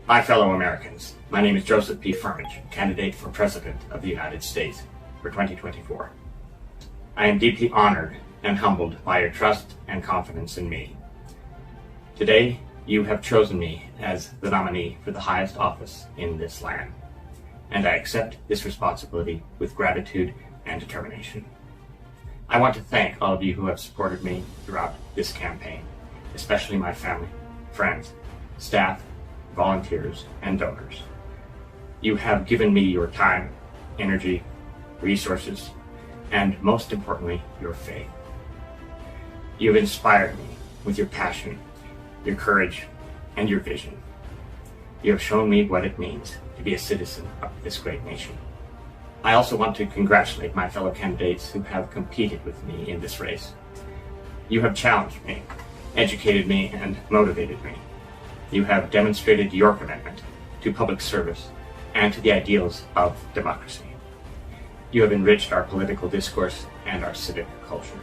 My fellow Americans, my name is Joseph P. Firmage, candidate for President of the United States for 2024. I am deeply honored and humbled by your trust and confidence in me. Today, you have chosen me as the nominee for the highest office in this land, and I accept this responsibility with gratitude and determination. I want to thank all of you who have supported me throughout this campaign, especially my family, friends, staff, volunteers, and donors. You have given me your time, energy, resources, and most importantly, your faith. You have inspired me with your passion, your courage, and your vision. You have shown me what it means to be a citizen of this great nation. I also want to congratulate my fellow candidates who have competed with me in this race. You have challenged me, educated me, and motivated me. You have demonstrated your commitment to public service and to the ideals of democracy. You have enriched our political discourse and our civic culture.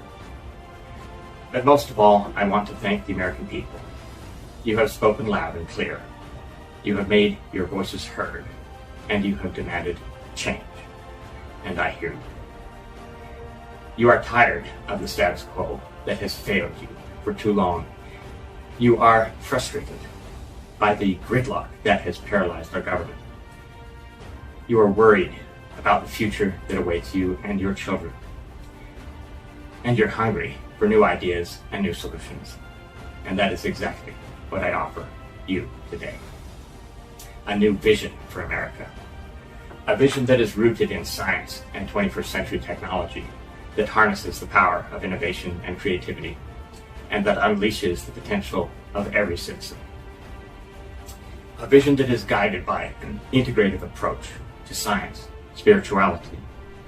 But most of all, I want to thank the American people. You have spoken loud and clear. You have made your voices heard, and you have demanded change. And I hear you. You are tired of the status quo that has failed you for too long. You are frustrated by the gridlock that has paralyzed our government. You are worried about the future that awaits you and your children. And you're hungry for new ideas and new solutions. And that is exactly what I offer you today. A new vision for America. A vision that is rooted in science and 21st century technology, that harnesses the power of innovation and creativity, and that unleashes the potential of every citizen. A vision that is guided by an integrative approach to science, spirituality,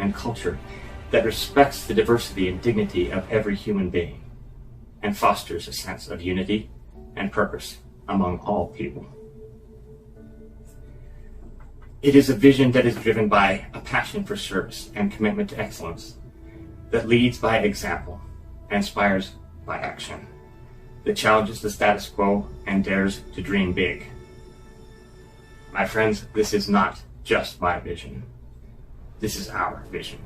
and culture that respects the diversity and dignity of every human being and fosters a sense of unity and purpose among all people. It is a vision that is driven by a passion for service and commitment to excellence, that leads by example and inspires by action, that challenges the status quo and dares to dream big. My friends, this is not just my vision. This is our vision.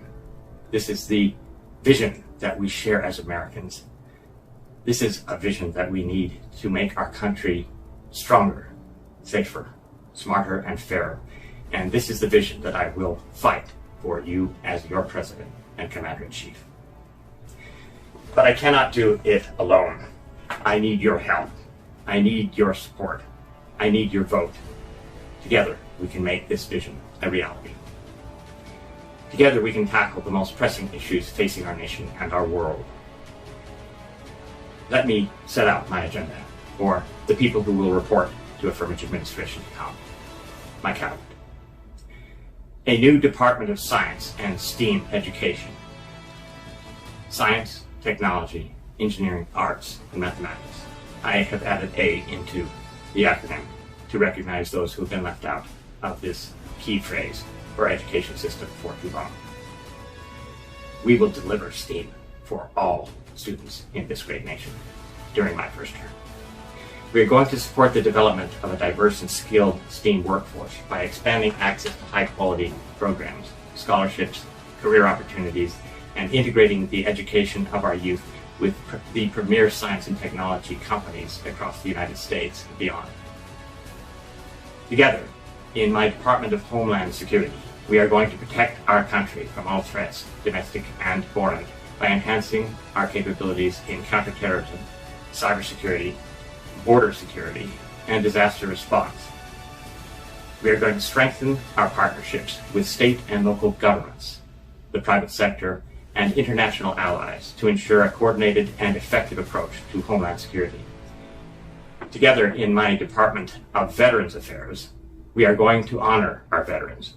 This is the vision that we share as Americans. This is a vision that we need to make our country stronger, safer, smarter, and fairer. And this is the vision that I will fight for you as your president and commander-in-chief. But I cannot do it alone. I need your help. I need your support. I need your vote. Together, we can make this vision a reality. Together, we can tackle the most pressing issues facing our nation and our world. Let me set out my agenda for the people who will report to a Firmage administration to come. My cabinet. A new Department of Science and STEAM education. Science, technology, engineering, arts, and mathematics. I have added A into the acronym to recognize those who have been left out of this key phrase for our education system for too long. We will deliver STEAM for all students in this great nation during my first term. We are going to support the development of a diverse and skilled STEAM workforce by expanding access to high-quality programs, scholarships, career opportunities, and integrating the education of our youth with the premier science and technology companies across the United States and beyond. Together, in my Department of Homeland Security, we are going to protect our country from all threats, domestic and foreign, by enhancing our capabilities in counterterrorism, cybersecurity, border security, and disaster response. We are going to strengthen our partnerships with state and local governments, the private sector, and international allies to ensure a coordinated and effective approach to Homeland Security. Together in my Department of Veterans Affairs, we are going to honor our veterans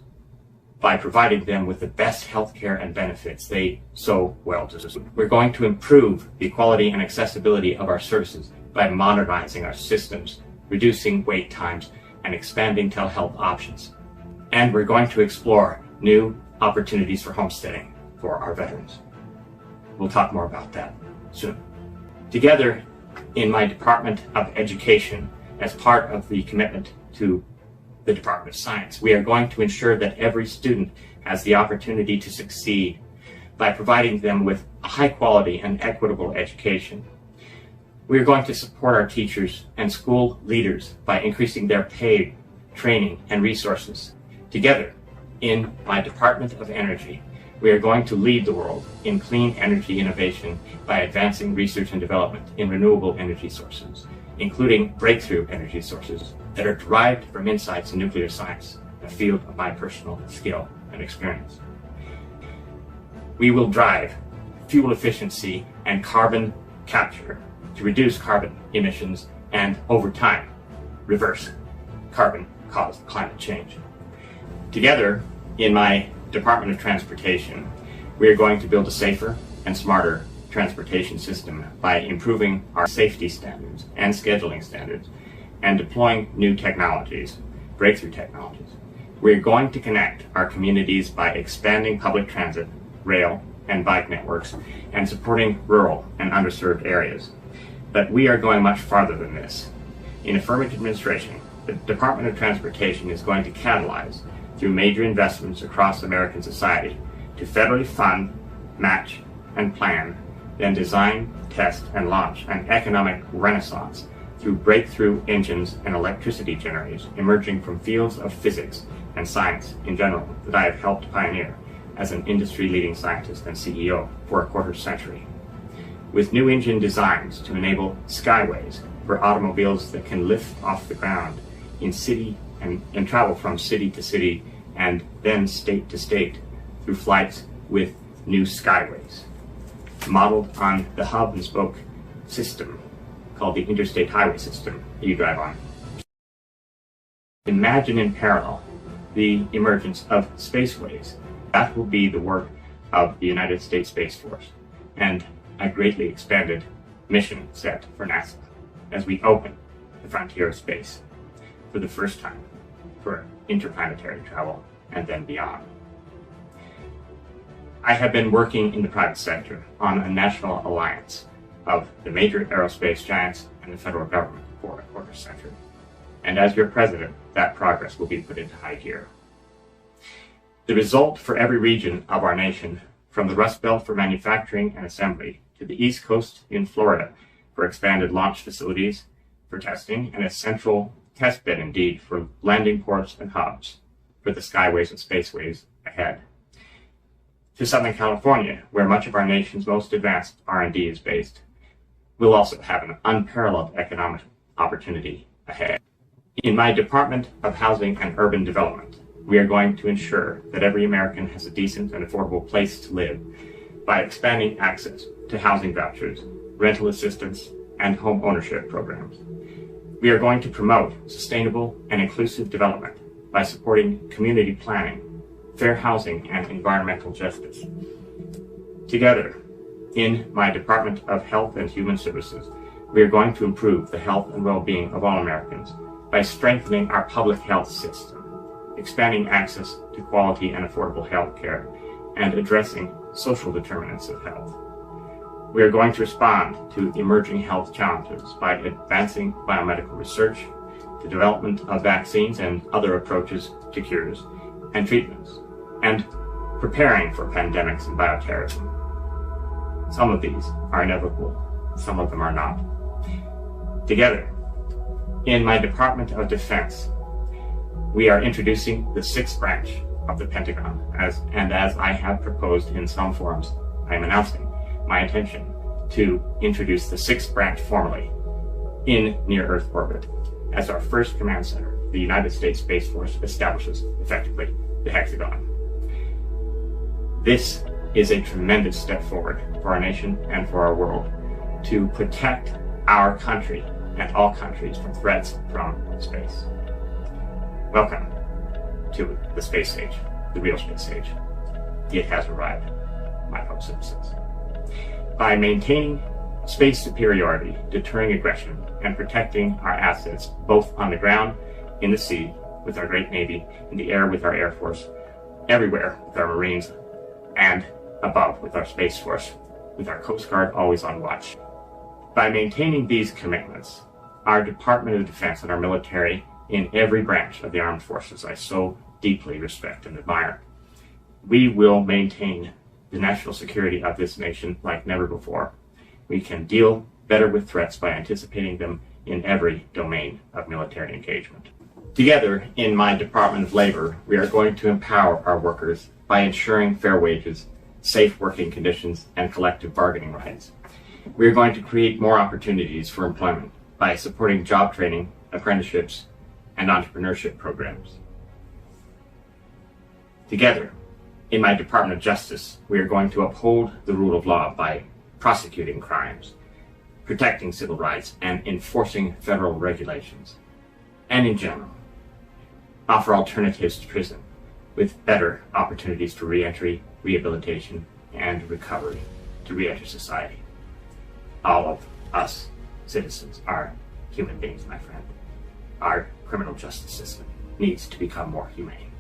by providing them with the best health care and benefits they so well deserve. We're going to improve the quality and accessibility of our services by modernizing our systems, reducing wait times, and expanding telehealth options. And we're going to explore new opportunities for homesteading for our veterans. We'll talk more about that soon. Together, in my Department of Education, as part of the commitment to the Department of Science, we are going to ensure that every student has the opportunity to succeed by providing them with a high quality and equitable education. We are going to support our teachers and school leaders by increasing their pay, training, and resources. Together, in my Department of Energy, we are going to lead the world in clean energy innovation by advancing research and development in renewable energy sources, including breakthrough energy sources that are derived from insights in nuclear science, a field of my personal skill and experience. We will drive fuel efficiency and carbon capture to reduce carbon emissions and, over time, reverse carbon-caused climate change. Together, in my Department of Transportation, we are going to build a safer and smarter transportation system by improving our safety standards and scheduling standards and deploying new technologies, breakthrough technologies. We are going to connect our communities by expanding public transit, rail, and bike networks and supporting rural and underserved areas. But we are going much farther than this. In a Firmage administration, the Department of Transportation is going to catalyze through major investments across American society to federally fund, match, and plan, then design, test, and launch an economic renaissance through breakthrough engines and electricity generators emerging from fields of physics and science in general that I have helped pioneer as an industry-leading scientist and CEO for a quarter century. With new engine designs to enable skyways for automobiles that can lift off the ground in city and travel from city to city and then state to state through flights with new skyways, modeled on the hub and spoke system called the interstate highway system that you drive on. Imagine in parallel the emergence of spaceways. That will be the work of the United States Space Force and a greatly expanded mission set for NASA as we open the frontier of space for the first time for interplanetary travel and then beyond. I have been working in the private sector on a national alliance of the major aerospace giants and the federal government for a quarter century. And as your president, that progress will be put into high gear. The result for every region of our nation, from the Rust Belt for manufacturing and assembly to the East Coast in Florida for expanded launch facilities for testing and a central test bed indeed for landing ports and hubs for the skyways and spaceways ahead. To Southern California, where much of our nation's most advanced R&D is based, we'll also have an unparalleled economic opportunity ahead. In my Department of Housing and Urban Development, we are going to ensure that every American has a decent and affordable place to live by expanding access to housing vouchers, rental assistance, and home ownership programs. We are going to promote sustainable and inclusive development by supporting community planning, fair housing, and environmental justice. Together, in my Department of Health and Human Services, we are going to improve the health and well-being of all Americans by strengthening our public health system, expanding access to quality and affordable health care, and addressing social determinants of health. We are going to respond to emerging health challenges by advancing biomedical research, the development of vaccines and other approaches to cures and treatments, and preparing for pandemics and bioterrorism. Some of these are inevitable, some of them are not. Together, in my Department of Defense, we are introducing the sixth branch of the Pentagon, as I have proposed in some forums, I am announcing my intention to introduce the sixth branch formally in near-Earth orbit as our first command center. The United States Space Force establishes, effectively, the hexagon. This is a tremendous step forward for our nation and for our world to protect our country and all countries from threats from space. Welcome to the space age, the real space age. It has arrived, my fellow citizens. By maintaining space superiority, deterring aggression, and protecting our assets, both on the ground, in the sea, with our great Navy, in the air with our Air Force, everywhere with our Marines, and above with our Space Force, with our Coast Guard always on watch. By maintaining these commitments, our Department of Defense and our military in every branch of the armed forces I so deeply respect and admire. We will maintain the national security of this nation like never before. We can deal better with threats by anticipating them in every domain of military engagement. Together, in my Department of Labor, we are going to empower our workers by ensuring fair wages, safe working conditions, and collective bargaining rights. We are going to create more opportunities for employment by supporting job training, apprenticeships, and entrepreneurship programs. Together, in my Department of Justice, we are going to uphold the rule of law by prosecuting crimes, protecting civil rights, and enforcing federal regulations. And in general, offer alternatives to prison with better opportunities for reentry, rehabilitation, and recovery to reenter society. All of us citizens are human beings, my friend. Our criminal justice system needs to become more humane.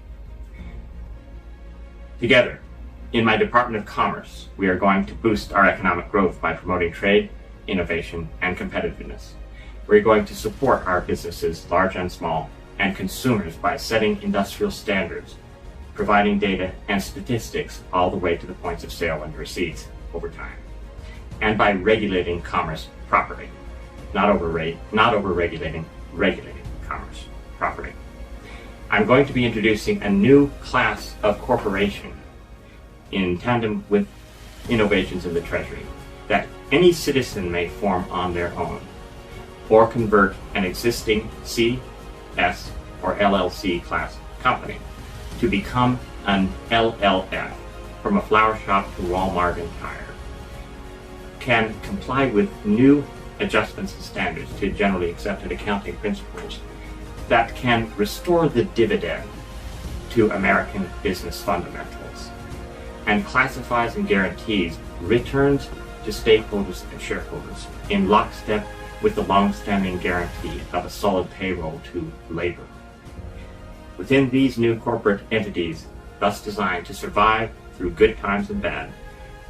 Together, in my Department of Commerce, we are going to boost our economic growth by promoting trade, innovation, and competitiveness. We're going to support our businesses, large and small, and consumers by setting industrial standards, providing data and statistics all the way to the points of sale and receipts over time, and by regulating commerce properly, not over-regulating, regulating commerce properly. I'm going to be introducing a new class of corporation in tandem with innovations in the Treasury that any citizen may form on their own, or convert an existing C, S, or LLC class company to become an LLF, from a flower shop to Walmart and Tire, can comply with new adjustments and standards to generally accepted accounting principles that can restore the dividend to American business fundamentals, and classifies and guarantees returns to stakeholders and shareholders in lockstep with the long-standing guarantee of a solid payroll to labor. Within these new corporate entities, thus designed to survive through good times and bad,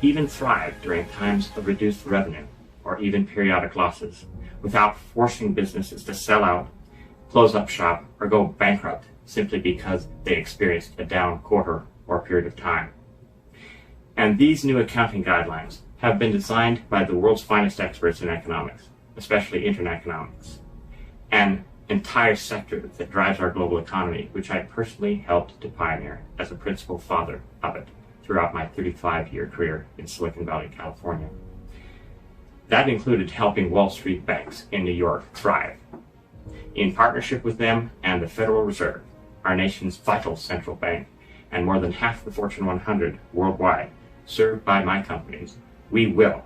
even thrive during times of reduced revenue or even periodic losses, without forcing businesses to sell out, close up shop, or go bankrupt simply because they experienced a down quarter or period of time. And these new accounting guidelines have been designed by the world's finest experts in economics, especially intern economics, an entire sector that drives our global economy, which I personally helped to pioneer as a principal father of it throughout my 35-year career in Silicon Valley, California. That included helping Wall Street banks in New York thrive. In partnership with them and the Federal Reserve, our nation's vital central bank, and more than half the Fortune 100 worldwide, served by my companies, we will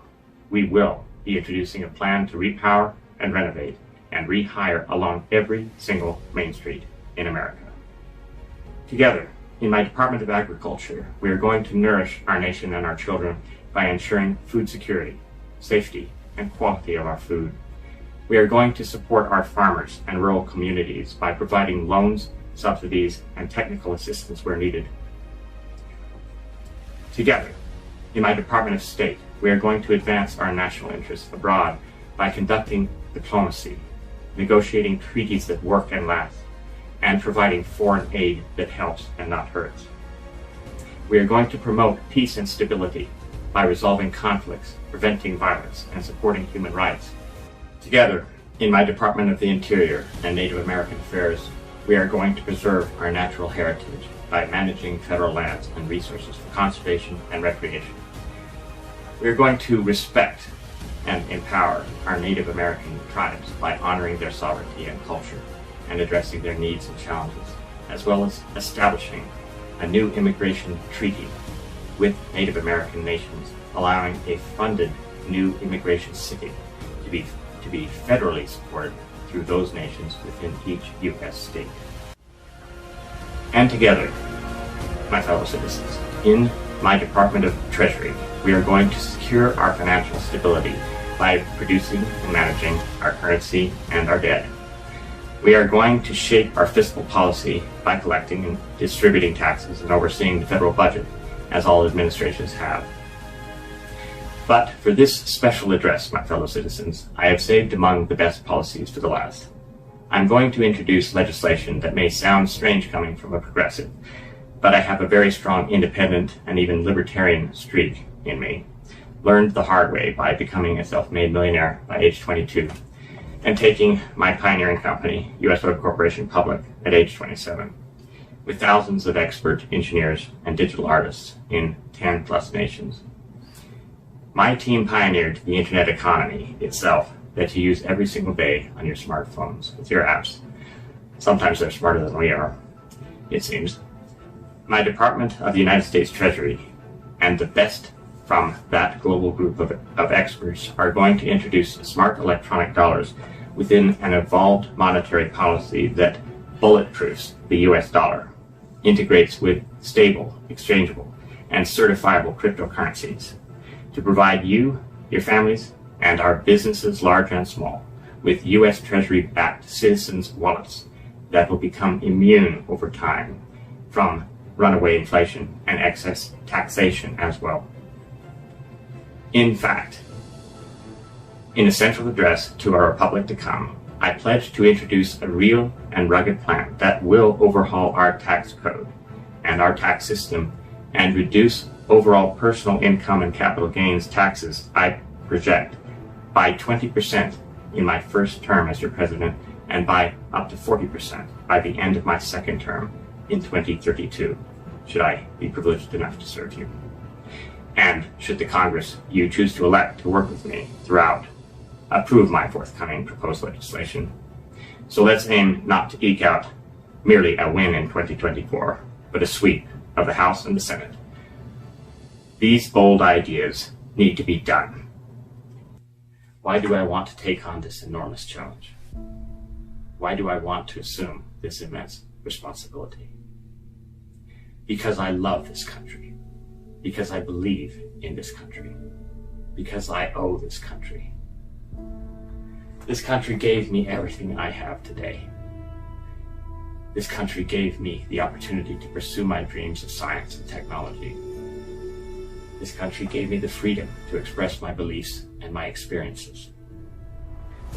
be introducing a plan to repower and renovate and rehire along every single Main Street in America. Together, in my Department of Agriculture, we are going to nourish our nation and our children by ensuring food security, safety, and quality of our food. We are going to support our farmers and rural communities by providing loans, subsidies, and technical assistance where needed. Together, in my Department of State, we are going to advance our national interests abroad by conducting diplomacy, negotiating treaties that work and last, and providing foreign aid that helps and not hurts. We are going to promote peace and stability by resolving conflicts, preventing violence, and supporting human rights. Together, in my Department of the Interior and Native American Affairs, we are going to preserve our natural heritage by managing federal lands and resources for conservation and recreation. We are going to respect and empower our Native American tribes by honoring their sovereignty and culture and addressing their needs and challenges, as well as establishing a new immigration treaty with Native American nations, allowing a funded new immigration city to be federally supported through those nations within each U.S. state. And together, my fellow citizens, in my Department of Treasury, we are going to secure our financial stability by producing and managing our currency and our debt. We are going to shape our fiscal policy by collecting and distributing taxes and overseeing the federal budget, as all administrations have. But for this special address, my fellow citizens, I have saved among the best policies for the last. I'm going to introduce legislation that may sound strange coming from a progressive, but I have a very strong independent and even libertarian streak in me. Learned the hard way by becoming a self-made millionaire by age 22 and taking my pioneering company, U.S. Oil Corporation, public at age 27, with thousands of expert engineers and digital artists in 10 plus nations. My team pioneered the internet economy itself that you use every single day on your smartphones with your apps. Sometimes they're smarter than we are, it seems. My Department of the United States Treasury and the best from that global group of experts are going to introduce smart electronic dollars within an evolved monetary policy that bulletproofs the US dollar, integrates with stable, exchangeable, and certifiable cryptocurrencies to provide you, your families, and our businesses, large and small, with US Treasury-backed citizens' wallets that will become immune over time from runaway inflation and excess taxation as well. In fact, in a central address to our republic to come, I pledge to introduce a real and rugged plan that will overhaul our tax code and our tax system and reduce overall personal income and capital gains taxes, I project, by 20% in my first term as your president and by up to 40% by the end of my second term in 2032, should I be privileged enough to serve you. And should the Congress you choose to elect to work with me throughout approve my forthcoming proposed legislation. So let's aim not to eke out merely a win in 2024, but a sweep of the House and the Senate. These bold ideas need to be done. Why do I want to take on this enormous challenge? Why do I want to assume this immense responsibility? Because I love this country. Because I believe in this country. Because I owe this country. This country gave me everything I have today. This country gave me the opportunity to pursue my dreams of science and technology. This country gave me the freedom to express my beliefs and my experiences.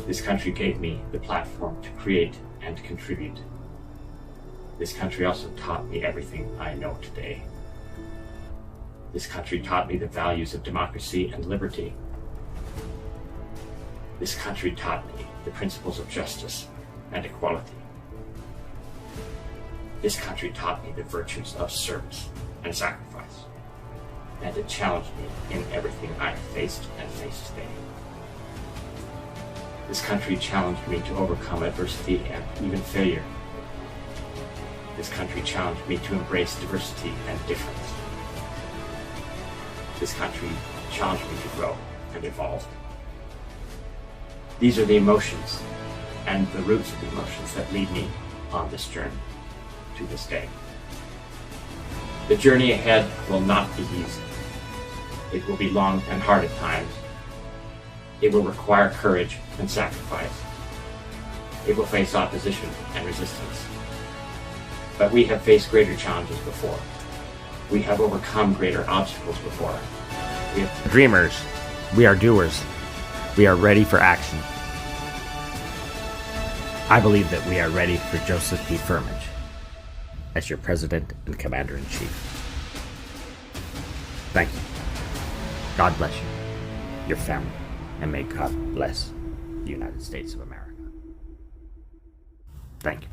This country gave me the platform to create and to contribute. This country also taught me everything I know today. This country taught me the values of democracy and liberty. This country taught me the principles of justice and equality. This country taught me the virtues of service and sacrifice. And it challenged me in everything I faced and face today. This country challenged me to overcome adversity and even failure. This country challenged me to embrace diversity and difference. This country challenged me to grow and evolve. These are the emotions and the roots of the emotions that lead me on this journey to this day. The journey ahead will not be easy. It will be long and hard at times. It will require courage and sacrifice. It will face opposition and resistance. But we have faced greater challenges before. We have overcome greater obstacles before. We have dreamers. We are doers. We are ready for action. I believe that we are ready for Joseph P. Firmage as your President and Commander-in-Chief. Thank you. God bless you, your family, and may God bless the United States of America. Thank you.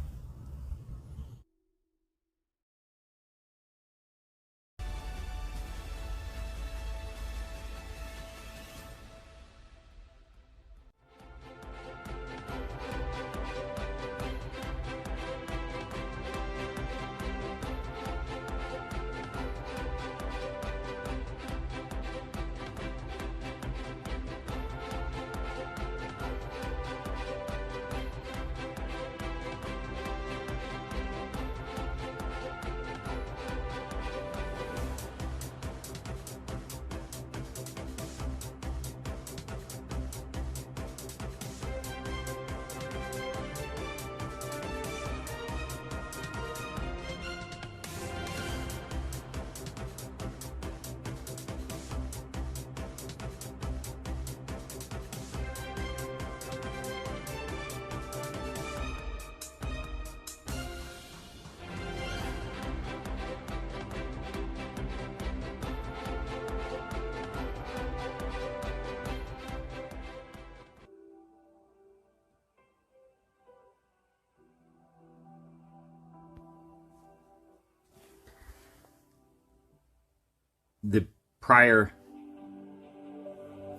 the prior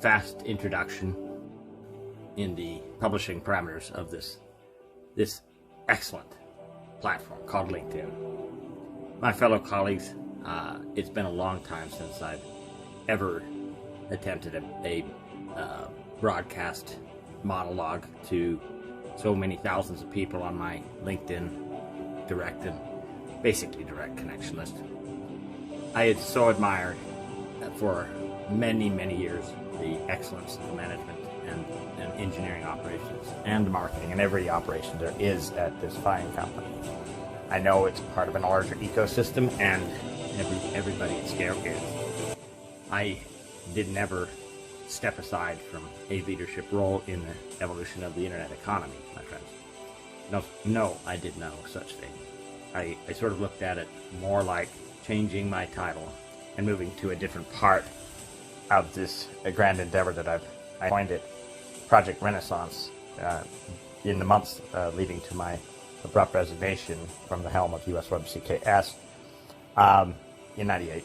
fast introduction in the publishing parameters of this excellent platform called LinkedIn. My fellow colleagues, it's been a long time since I've ever attempted a broadcast monologue to so many thousands of people on my LinkedIn direct connection list. I had so admired for many, many years the excellence of the management and engineering operations and marketing and every operation there is at this fine company. I know it's part of a larger ecosystem, and everybody at scale is. I did never step aside from a leadership role in the evolution of the internet economy, my friends. No, I did no such thing. I sort of looked at it more like changing my title and moving to a different part of this grand endeavor that I coined it Project Renaissance in the months leading to my abrupt resignation from the helm of US Web CKS in '98,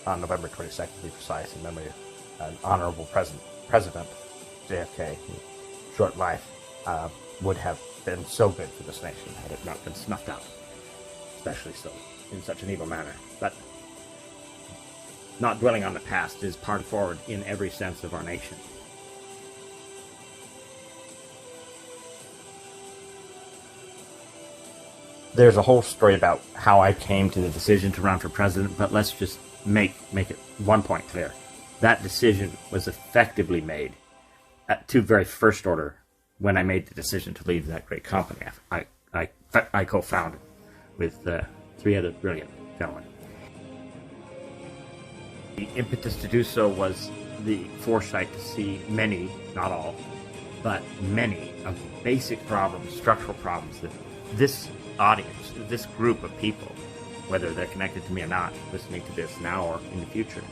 on November 22nd to be precise, in memory of an honorable President JFK, whose short life would have been so good for this nation had it not been snuffed out, especially so in such an evil manner. But not dwelling on the past is part forward in every sense of our nation. There's a whole story about how I came to the decision to run for president, but let's just make it one point clear. That decision was effectively made to very first order when I made the decision to leave that great company I co-founded with 3 other brilliant gentlemen. The impetus to do so was the foresight to see many, not all, but many of the basic problems, structural problems that this audience, this group of people, whether they're connected to me or not, listening to this now or in the future,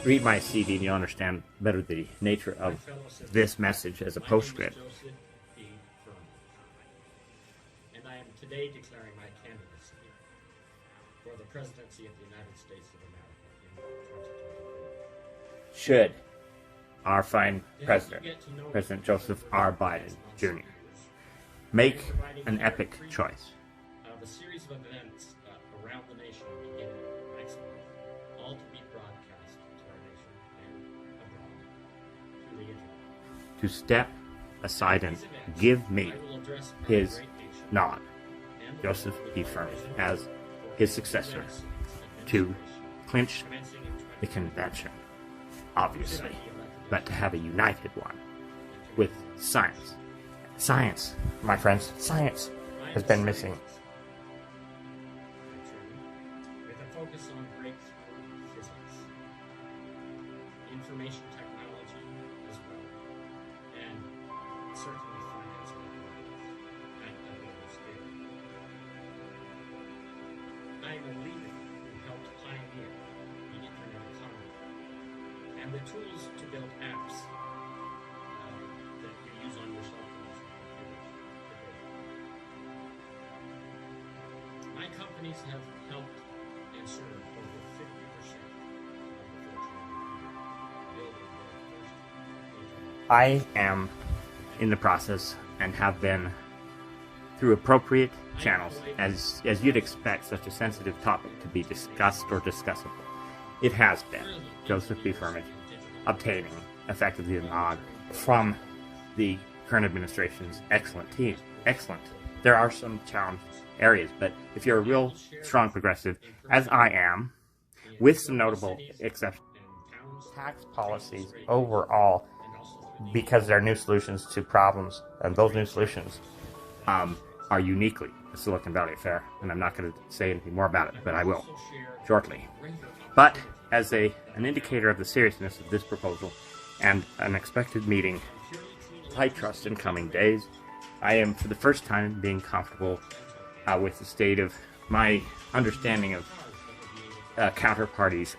read my CD and you'll understand better the nature of this message as a postscript. And I am today declaring my candidacy for the presidency of the United States of America in 2024. Should our fine President Joseph R. Biden Jr. make an epic choice. A series of events around the nation beginning next month, all to be broadcast to our nation and abroad through the internet. To step aside and give me his nod, Joseph P. Firmage, as his successor, to clinch the convention, obviously, but to have a united one with science. Science, my friends, science has been missing. With a focus on breakthrough physics, information technology as well, and certainly finance at a global scale. I am a leader who helped pioneer the internet economy and the tools to build apps that you use on your cell phones. My companies have helped and served over 50% of the Fortune 100, building their first internet. I am in the process and have been through appropriate channels, as you'd expect such a sensitive topic to be discussed or discussable. It has been Joseph B. Firmage obtaining effectively a nod from the current administration's excellent team. Excellent. There are some challenge areas, but if you're a real strong progressive, as I am, with some notable exceptions, tax policies overall, because they're new solutions to problems, and those new solutions are uniquely a Silicon Valley affair, and I'm not going to say anything more about it, but I will shortly. But as an indicator of the seriousness of this proposal and an expected meeting I trust in coming days, I am for the first time being comfortable with the state of my understanding of counterparties'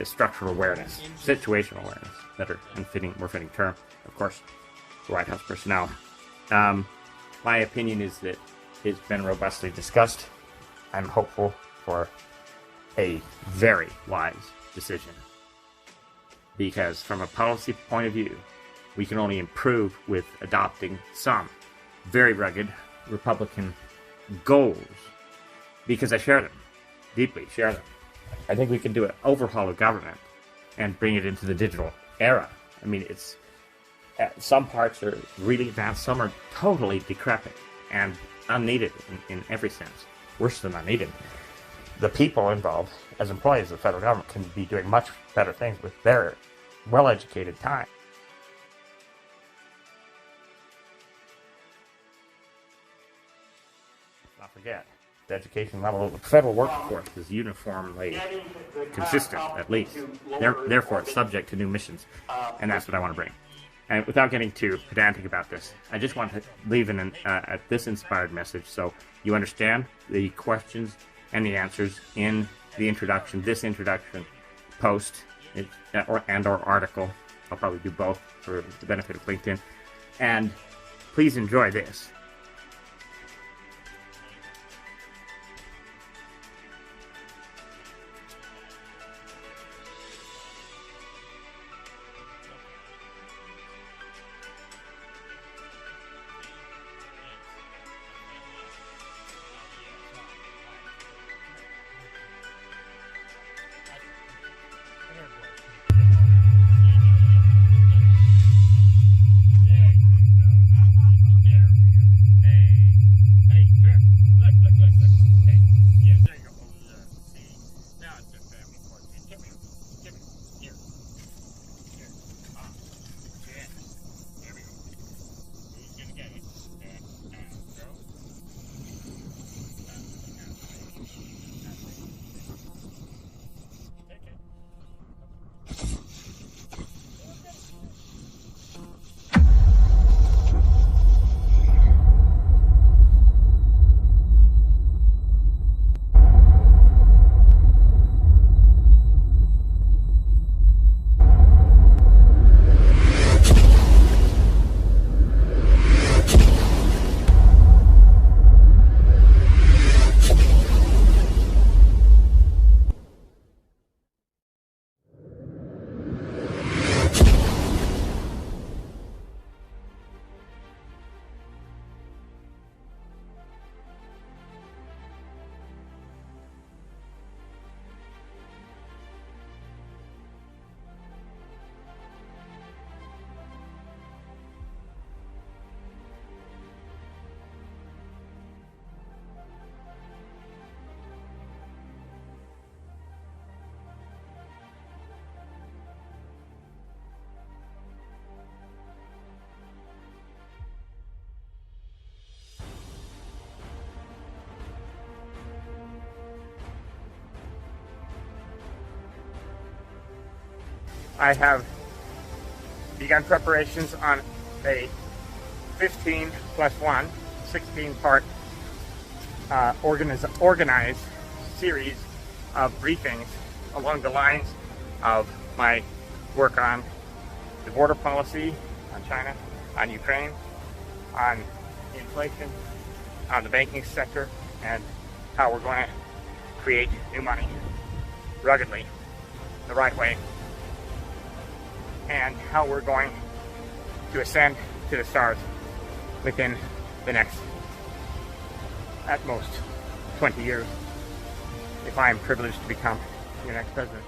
structural awareness, situational awareness, better and more fitting term, of course, White House personnel. My opinion is that it's been robustly discussed. I'm hopeful for a very wise decision. Because from a policy point of view, we can only improve with adopting some very rugged Republican goals, because I share them, deeply share them. I think we can do an overhaul of government and bring it into the digital era. I mean, it's some parts are really advanced, some are totally decrepit and unneeded in every sense, worse than unneeded. The people involved as employees of the federal government can be doing much better things with their well-educated time. Let's not forget, the education level of the federal workforce is uniformly consistent, at least. Therefore, it's subject to new missions, and that's what I want to bring. And without getting too pedantic about this, I just want to leave at this inspired message so you understand the questions and the answers in the introduction, this introduction post or article. I'll probably do both for the benefit of LinkedIn. And please enjoy this. I have begun preparations on a 15 plus 1, 16-part organized series of briefings along the lines of my work on the border policy, on China, on Ukraine, on inflation, on the banking sector, and how we're going to create new money ruggedly, the right way, and how we're going to ascend to the stars within the next, at most, 20 years, if I am privileged to become your next president.